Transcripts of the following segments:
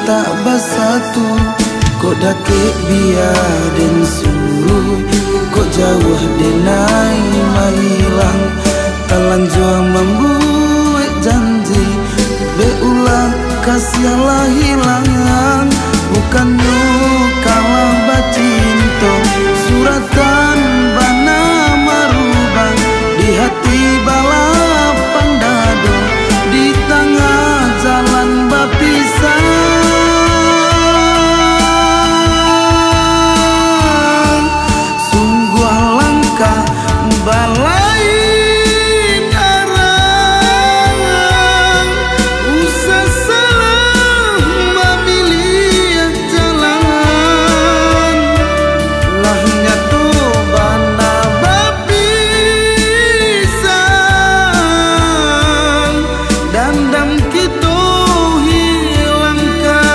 tak basatu. Kok dakek biar den suruh, kok jauh denai mahilang. Talanjua membuat janji, beulah kasih lah hilangan. Bukan kalah bacinto, suratan bana marubang. Di hati balapan dado, di tengah jalan bapisah. Sungguh langkah balai arang, usah salah memilih jalan. Lahnya tuh bana bapisang, dandam kita hilangkan.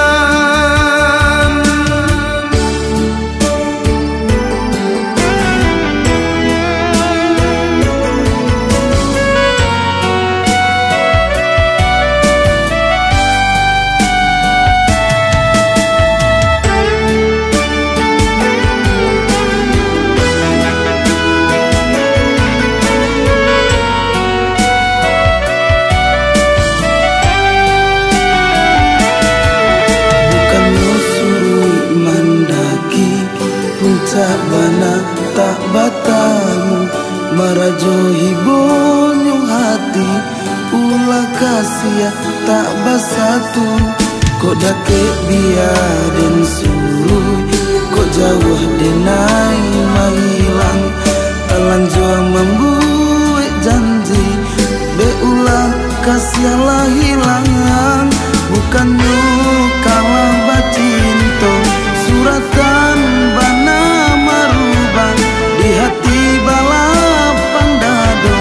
Puncak bana tak batamu, marajo hibonyong hati. Ulah kasih tak basatu. Kok dakek biar den suruh, kok jauh denai mahilang. Talanjua membuat janji, beulah kasih lah hilangan. Bukan kalah bacinto, suratan bana marubang. Di hati balapan dado,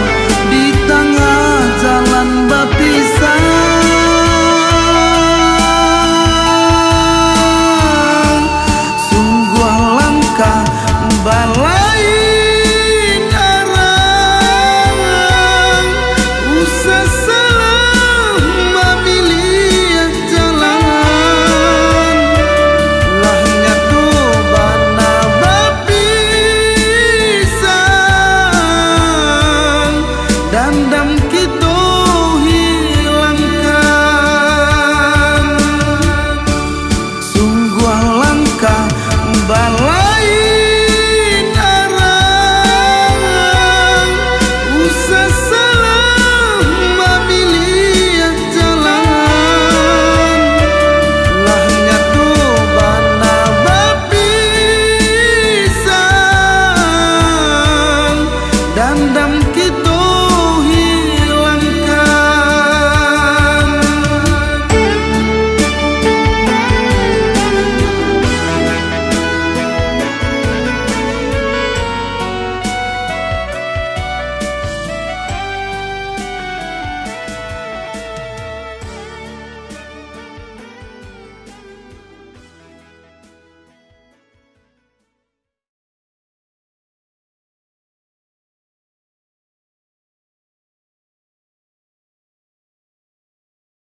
di tengah jalan bapisah. Sungguh langkah balai arang, usah salah memilih jalan. Lahnya tuh bana bapisang, dandam kita hilangkan. Sungguh langkah balai